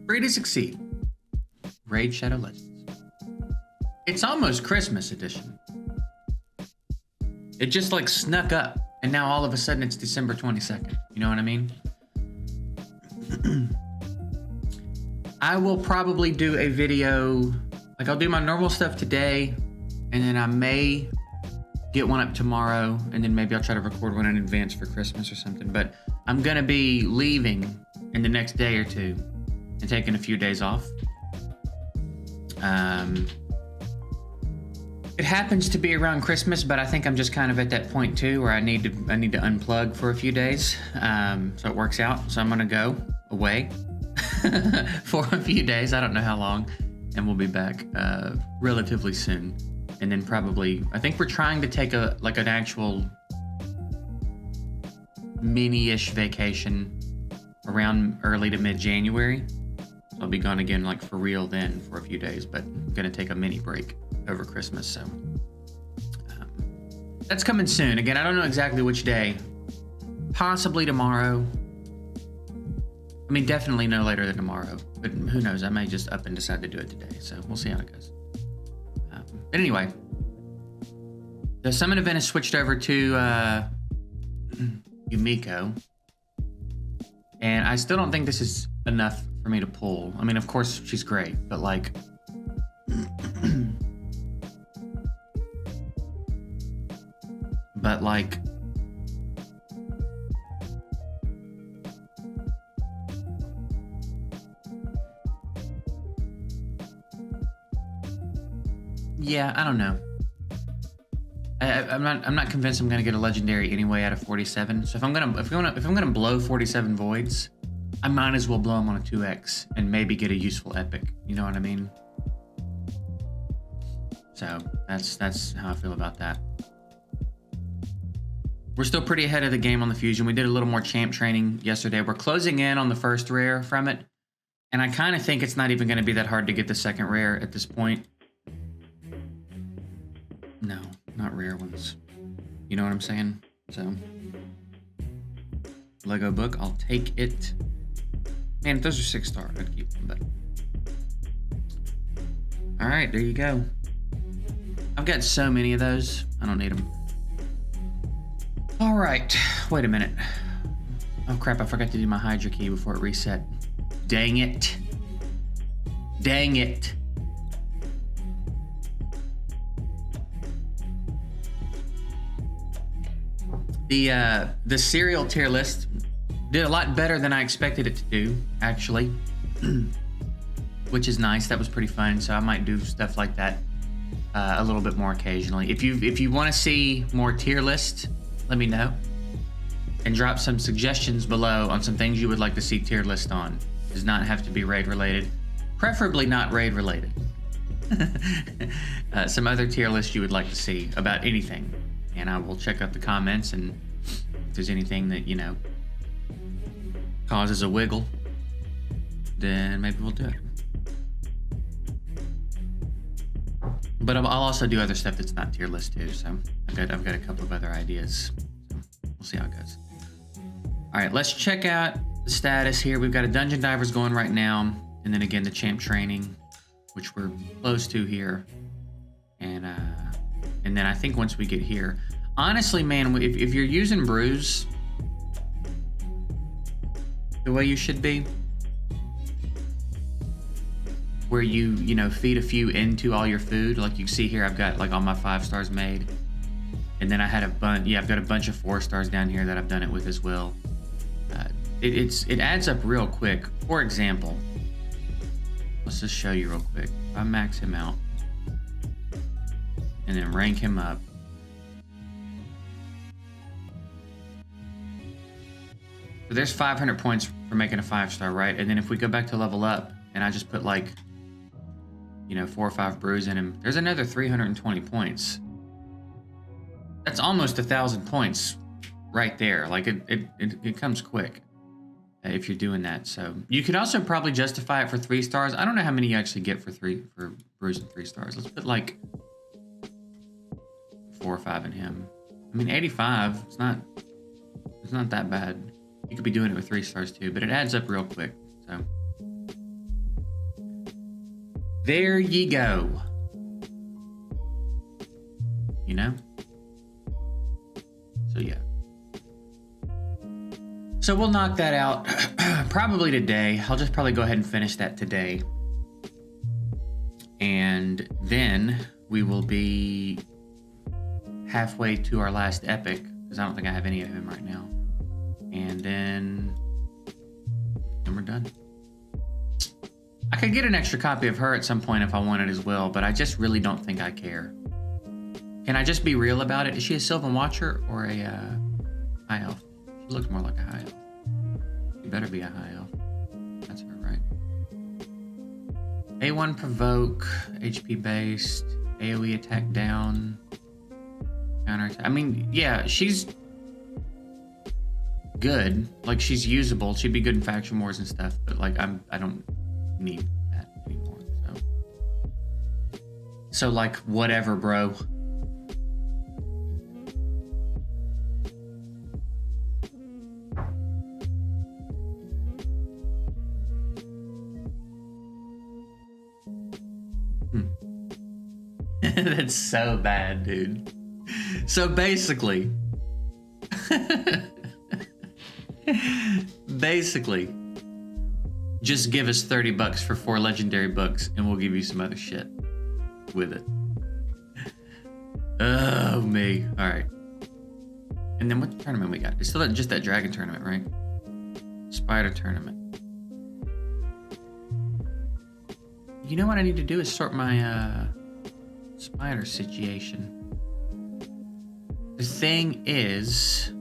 Free to succeed. Raid Shadow Legends. It's almost Christmas edition. It just like snuck up, and now all of a sudden it's December 22nd. You know what I mean? I will probably do a video, like I'll do my normal stuff today, and then I may get one up tomorrow, and then maybe I'll try to record one in advance for Christmas or something. But I'm gonna be leaving in the next day or two and taking a few days off. It happens to be around Christmas, but I think I'm just kind of at that point too where I need to unplug for a few days. So it works out. So I'm gonna go away for a few days. I don't know how long, and we'll be back relatively soon. And then probably, I think we're trying to take an actual mini-ish vacation around early to mid-January. So I'll be gone again, like for real then for a few days, but I'm gonna take a mini break over Christmas. So that's coming soon. Again, I don't know exactly which day. Possibly tomorrow. I mean, definitely no later than tomorrow, but who knows? I may just up and decide to do it today. So we'll see how it goes. But anyway, the summon event has switched over to Yumiko, and I still don't think this is enough for me to pull. I mean, of course she's great, but like, yeah, I don't know. I'm not convinced I'm gonna get a legendary anyway out of 47. So if I'm gonna blow 47 voids, I might as well blow them on a 2x and maybe get a useful epic. You know what I mean? So that's how I feel about that. We're still pretty ahead of the game on the fusion. We did a little more champ training yesterday. We're closing in on the first rare from it, and I kind of think it's not even going to be that hard to get the second rare at this point. No, not rare ones. You know what I'm saying? So, Lego book, I'll take it. Man, if those are 6-star, I'd keep them, but. All right, there you go. I've got so many of those, I don't need them. All right, wait a minute. Oh crap, I forgot to do my Hydra key before it reset. Dang it. Dang it. The cereal tier list did a lot better than I expected it to do, actually. Which is nice. That was pretty fun. So I might do stuff like that a little bit more occasionally. If you want to see more tier lists, let me know. And drop some suggestions below on some things you would like to see tier list on. Does not have to be raid related. Preferably not raid related. Some other tier lists you would like to see about anything. And I will check out the comments, and if there's anything that, you know, causes a wiggle, then maybe we'll do it. But I'll also do other stuff that's not tier list too, so I've got a couple of other ideas. So we'll see how it goes. All right, let's check out the status here. We've got a Dungeon Divers going right now, and then again the champ training, which we're close to here. And then I think once we get here, honestly, man, if you're using brews the way you should be, where you know, feed a few into all your food, like you see here, I've got like all my 5 stars made, and then I had a bunch. Yeah, I've got a bunch of 4 stars down here that I've done it with as well. It adds up real quick. For example, let's just show you real quick. If I max him out and then rank him up, so there's 500 points for making a 5-star, right? And then if we go back to level up and I just put like, you know, 4 or 5 brews in him, there's another 320 points. That's almost 1,000 points right there. Like it comes quick if you're doing that. So you could also probably justify it for 3 stars. I don't know how many you actually get for brews and 3 stars. Let's put like 4 or 5 in him. I mean, 85. It's not that bad. You could be doing it with 3 stars too, but it adds up real quick. So There ye go. You know? So yeah. So we'll knock that out probably today. I'll just probably go ahead and finish that today. And then we will be halfway to our last epic, because I don't think I have any of him right now. And then we're done. I could get an extra copy of her at some point if I wanted as well, but I just really don't think I care. Can I just be real about it? Is she a Sylvan Watcher or a high elf? She looks more like a high elf. She better be a high elf. That's her, right? A1 provoke, HP based, AoE attack down, counter attack. I mean, yeah, she's good. Like, she's usable. She'd be good in faction wars and stuff, but like I don't need that anymore. So like, whatever, bro. That's so bad, dude. So basically, just give us $30 for 4 legendary books and we'll give you some other shit with it. Oh, me. All right. And then what tournament we got? It's still just that dragon tournament, right? Spider tournament. You know what I need to do is sort my spider situation. The thing is,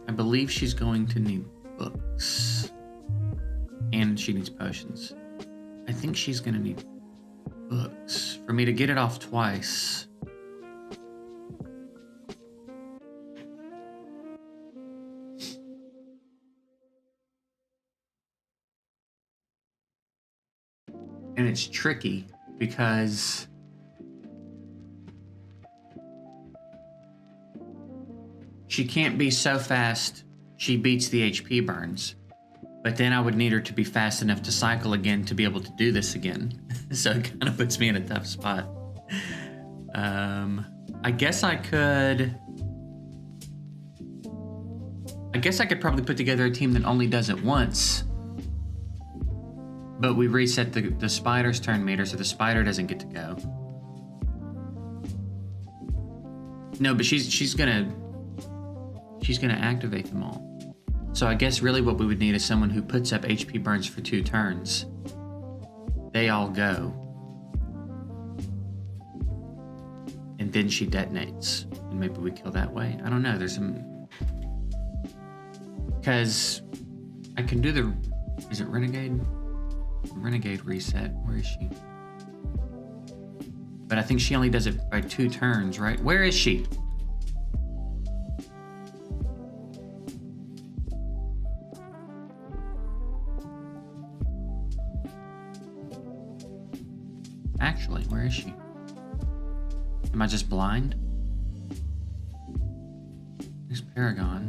I believe she's going to need books. And she needs potions. I think she's gonna need books for me to get it off twice. And it's tricky because she can't be so fast she beats the HP burns. But then I would need her to be fast enough to cycle again to be able to do this again. So it kind of puts me in a tough spot. I guess I could probably put together a team that only does it once. But we reset the spider's turn meter, so the spider doesn't get to go. No, but she's gonna activate them all. So I guess really what we would need is someone who puts up HP burns for 2 turns. They all go. And then she detonates. And maybe we kill that way. I don't know, there's some... Because I can do the... Is it Renegade? Renegade reset, where is she? But I think she only does it by 2 turns, right? Where is she? Actually, where is she? Am I just blind? There's Paragon.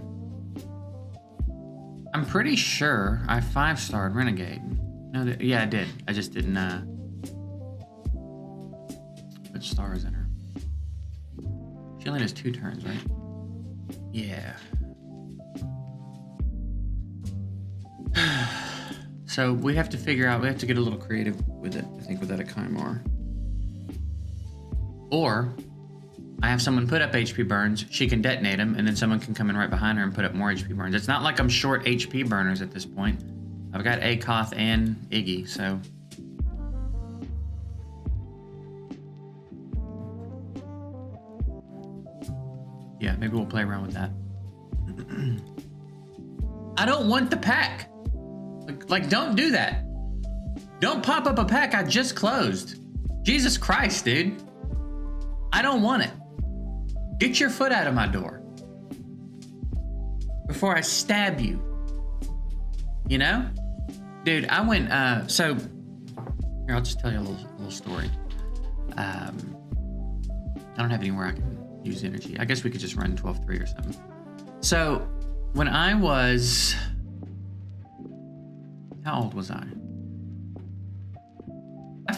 I'm pretty sure I 5-starred Renegade. No, yeah, I did. I just didn't put stars in her. She only does 2 turns, right? Yeah. So we have to figure out, we have to get a little creative with it, I think, with that Akaimar. Or I have someone put up HP burns, she can detonate them, and then someone can come in right behind her and put up more HP burns. It's not like I'm short HP burners at this point. I've got Akoth and Iggy, so. Yeah, maybe we'll play around with that. I don't want the pack. Like, don't do that. Don't pop up a pack I just closed. Jesus Christ, dude. I don't want it. Get your foot out of my door before I stab you. You know? Dude, I went, so, here, I'll just tell you a little story. I don't have anywhere I can use energy. I guess we could just run 12-3 or something. So, when I was, how old was I?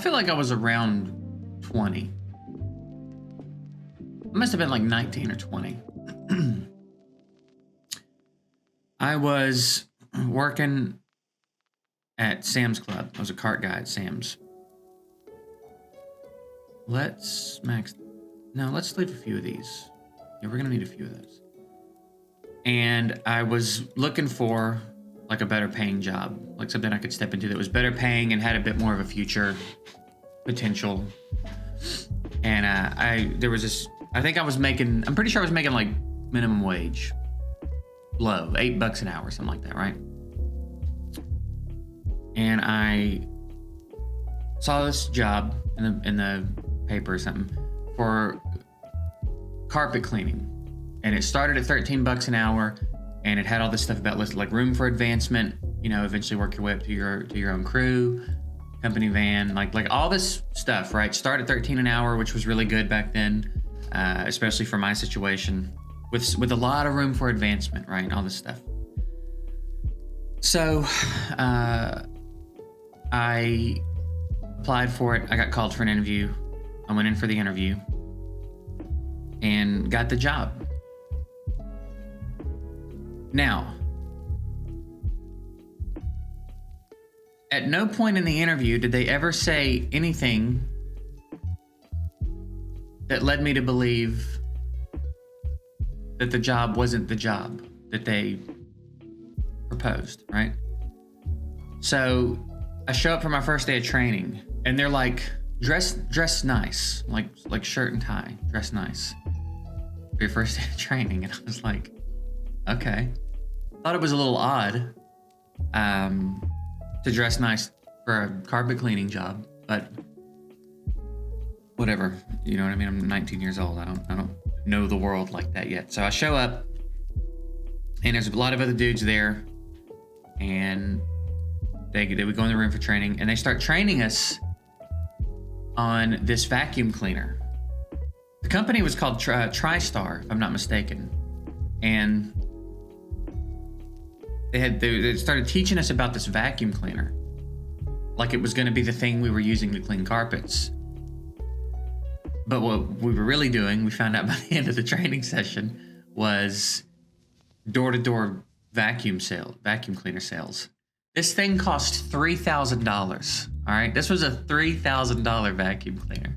feel like I was around 20. I must have been like 19 or 20. I was working at Sam's Club. I was a cart guy at Sam's. Let's leave a few of these. Yeah, we're gonna need a few of those. And I was looking for like a better paying job, like something I could step into that was better paying and had a bit more of a future potential. And I'm pretty sure I was making like minimum wage, low, $8 an hour, something like that, right? And I saw this job in the paper or something for carpet cleaning, and it started at $13 an hour, and it had all this stuff about listed like room for advancement, you know, eventually work your way up to your own crew, company van, like all this stuff, right? Start at 13 an hour, which was really good back then, especially for my situation, with a lot of room for advancement, right? And all this stuff. So I applied for it. I got called for an interview. I went in for the interview and got the job. Now, at no point in the interview did they ever say anything that led me to believe that the job wasn't the job that they proposed, right? So I show up for my first day of training, and they're like, dress nice, like shirt and tie, dress nice for your first day of training. And I was like, okay. Thought it was a little odd to dress nice for a carpet cleaning job, but whatever. You know what I mean? I'm 19 years old. I don't know the world like that yet. So I show up, and there's a lot of other dudes there, and they would go in the room for training, and they start training us on this vacuum cleaner. The company was called TriStar, if I'm not mistaken, and they started teaching us about this vacuum cleaner like it was going to be the thing we were using to clean carpets. But what we were really doing, we found out by the end of the training session, was door-to-door vacuum cleaner sales. This thing cost $3,000. All right, this was a $3,000 vacuum cleaner.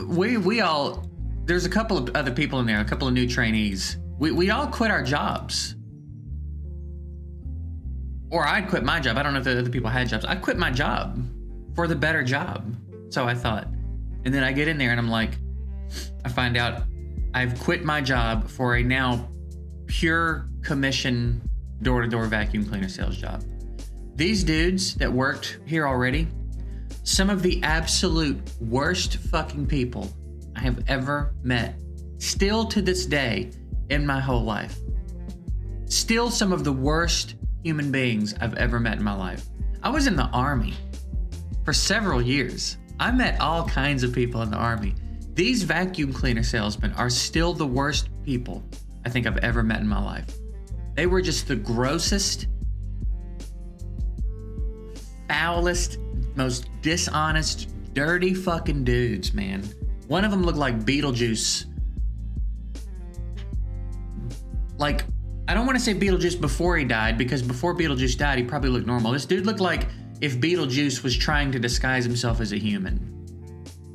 We all, there's a couple of other people in there, a couple of new trainees. We all quit our jobs. Or I'd quit my job. I don't know if the other people had jobs. I quit my job for the better job. So I thought. And then I get in there and I'm like, I find out I've quit my job for a now pure commission door-to-door vacuum cleaner sales job. These dudes that worked here already, some of the absolute worst fucking people I have ever met, still to this day in my whole life. Still some of the worst human beings I've ever met in my life. I was in the Army for several years. I met all kinds of people in the Army. These vacuum cleaner salesmen are still the worst people I think I've ever met in my life. They were just the grossest, foulest, most dishonest, dirty fucking dudes, man. One of them looked like Beetlejuice. Like, I don't want to say Beetlejuice before he died, because before Beetlejuice died, he probably looked normal. This dude looked like if Beetlejuice was trying to disguise himself as a human.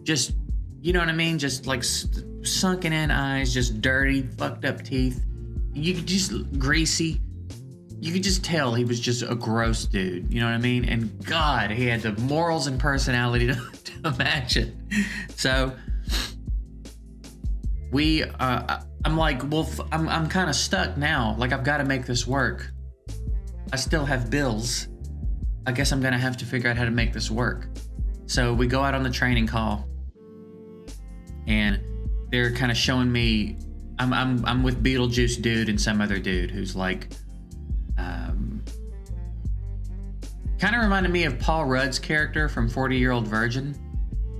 Just, you know what I mean? Just like sunken in eyes, just dirty, fucked up teeth. You could just, greasy. You could just tell he was just a gross dude. You know what I mean? And God, he had the morals and personality to match it. So I'm like, well, I'm kind of stuck now. Like, I've got to make this work. I still have bills. I guess I'm gonna have to figure out how to make this work. So we go out on the training call, and they're kind of showing me. I'm with Beetlejuice dude and some other dude who's like, kind of reminded me of Paul Rudd's character from 40-Year-Old Virgin,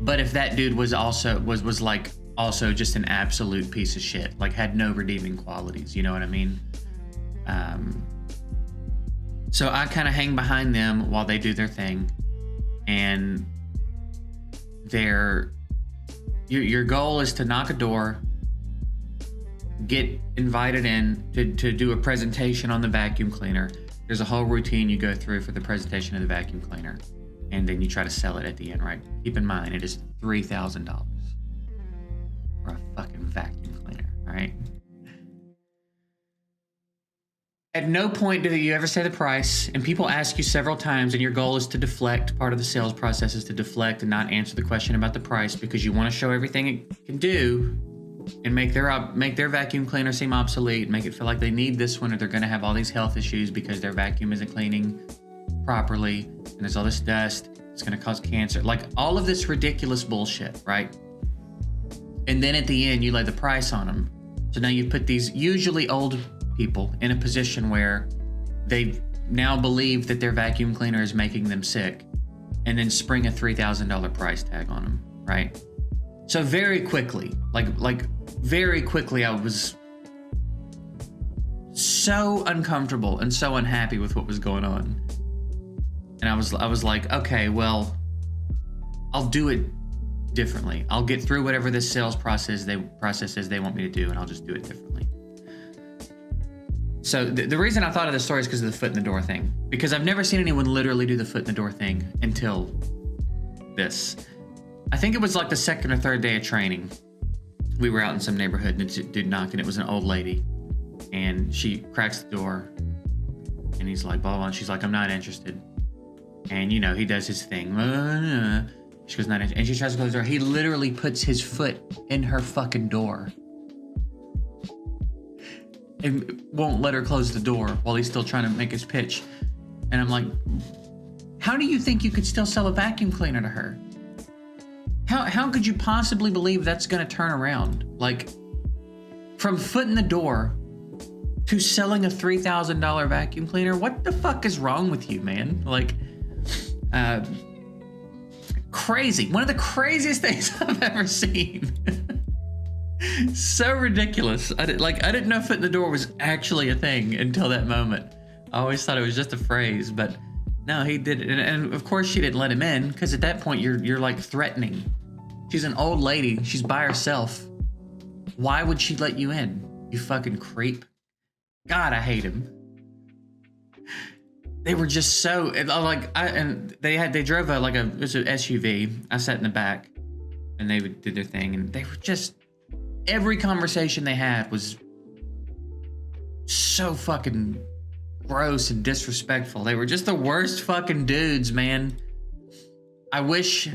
but if that dude was also was like also just an absolute piece of shit, like had no redeeming qualities. You know what I mean? So I kind of hang behind them while they do their thing. And your goal is to knock a door, get invited in to do a presentation on the vacuum cleaner. There's a whole routine you go through for the presentation of the vacuum cleaner. And then you try to sell it at the end, right? Keep in mind, it is $3,000 for a fucking vacuum cleaner, all right? At no point do you ever say the price, and people ask you several times, and your goal is to deflect. Part of the sales process is to deflect and not answer the question about the price because you want to show everything it can do and make their vacuum cleaner seem obsolete, make it feel like they need this one or they're going to have all these health issues because their vacuum isn't cleaning properly and there's all this dust. It's going to cause cancer. Like all of this ridiculous bullshit, right? And then at the end, you lay the price on them. So now you put these usually old people in a position where they now believe that their vacuum cleaner is making them sick and then spring a $3,000 price tag on them, right? So very quickly, like very quickly, I was so uncomfortable and so unhappy with what was going on. And I was like, okay, well, I'll do it differently. I'll get through whatever this sales process is they want me to do, and I'll just do it differently. So the reason I thought of this story is because of the foot in the door thing. Because I've never seen anyone literally do the foot in the door thing until this. I think it was like the second or third day of training. We were out in some neighborhood and a dude knocked, and it was an old lady. And she cracks the door, and he's like, blah, blah, and she's like, I'm not interested. And, you know, he does his thing. She goes, not interested. And she tries to close the door. He literally puts his foot in her fucking door and won't let her close the door while he's still trying to make his pitch. And I'm like, how do you think you could still sell a vacuum cleaner to her? How could you possibly believe that's going to turn around? Like, from foot in the door to selling a $3,000 vacuum cleaner? What the fuck is wrong with you, man? Like, crazy. One of the craziest things I've ever seen. So ridiculous. I didn't know foot in the door was actually a thing until that moment. I always thought it was just a phrase, but no, he did it. And of course she didn't let him in, because at that point you're like threatening. She's an old lady. She's by herself. Why would she let you in? You fucking creep. God, I hate him. They were just so like, they drove it was an SUV. I sat in the back, and they did their thing, and they were just, every conversation they had was so fucking gross and disrespectful. They were just the worst fucking dudes, man. I wish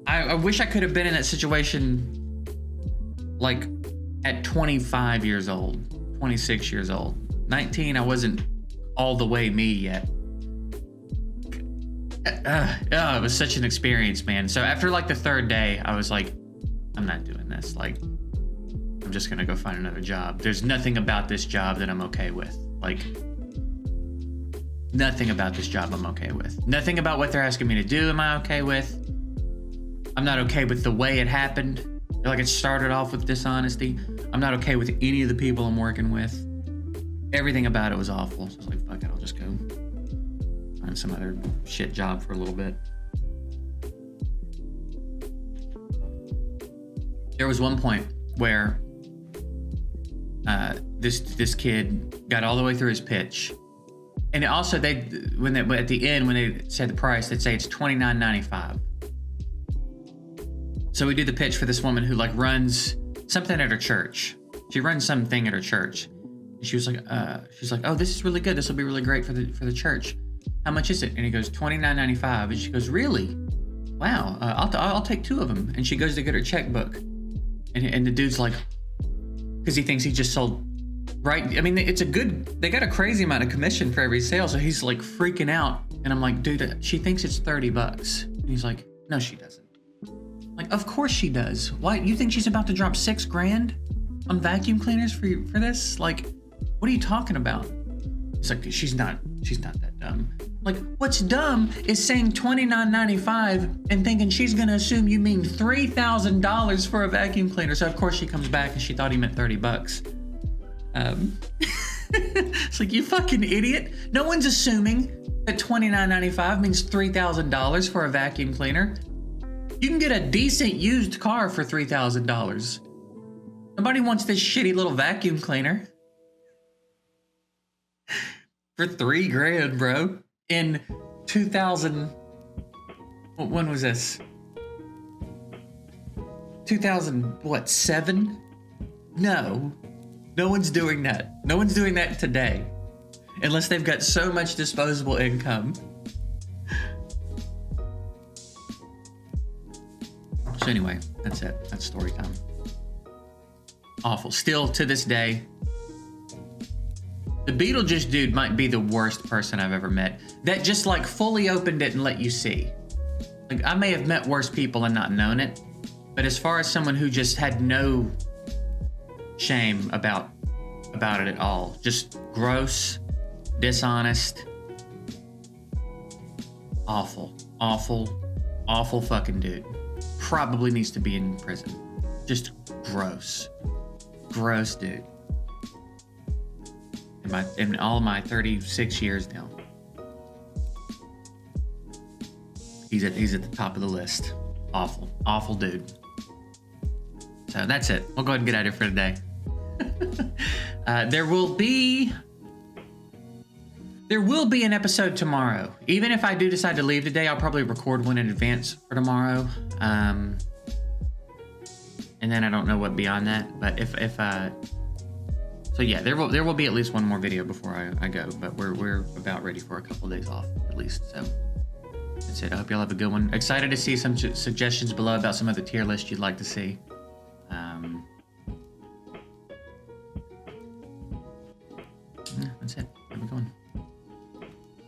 I could have been in that situation like at 25 years old, 26 years old. 19, I wasn't all the way me yet. It was such an experience, man. So after like the third day, I was like, I'm not doing this. Like, I'm just gonna go find another job. There's nothing about this job that I'm okay with. Like, nothing about this job I'm okay with. Nothing about what they're asking me to do am I okay with. I'm not okay with the way it happened. Like, it started off with dishonesty. I'm not okay with any of the people I'm working with. Everything about it was awful. So I was like, fuck it, I'll just go find some other shit job for a little bit. There was one point where this kid got all the way through his pitch, and also at the end when they said the price, they'd say it's $29.95. So we do the pitch for this woman who like runs something at her church. She runs something at her church. And she was like, oh, this is really good. This will be really great for the church. How much is it? And he goes, $29.95. And she goes, really? Wow. I'll take 2 of them. And she goes to get her checkbook. And the dude's like, because he thinks he just sold, right? I mean, they got a crazy amount of commission for every sale. So he's like freaking out. And I'm like, dude, she thinks it's $30. And he's like, no, she doesn't. Like, of course she does. Why? You think she's about to drop $6,000 on vacuum cleaners for this? Like, what are you talking about? It's like, she's not that dumb. Like, what's dumb is saying $29.95 and thinking she's gonna assume you mean $3,000 for a vacuum cleaner. So of course she comes back and she thought he meant $30. It's like, you fucking idiot. No one's assuming that $29.95 means $3,000 for a vacuum cleaner. You can get a decent used car for $3,000. Nobody wants this shitty little vacuum cleaner for $3,000, bro. In 2000, when was this? 2007? No one's doing that. No one's doing that today, unless they've got so much disposable income. So anyway, that's it. That's story time. Awful. Still to this day, the Beetlejuice dude might be the worst person I've ever met. That just like fully opened it and let you see. Like, I may have met worse people and not known it, but as far as someone who just had no shame about it at all, just gross, dishonest, awful fucking dude. Probably needs to be in prison. Just gross dude. In all my 36 years now, he's at the top of the list. Awful dude. So that's it. We'll go ahead and get out of here for today. There will be an episode tomorrow. Even if I do decide to leave today, I'll probably record one in advance for tomorrow. And then I don't know what beyond that. But so yeah, there will be at least one more video before I go. But we're about ready for a couple of days off at least. So that's it. I hope y'all have a good one. Excited to see some suggestions below about some of the tier lists you'd like to see. Yeah, that's it. Have a good one.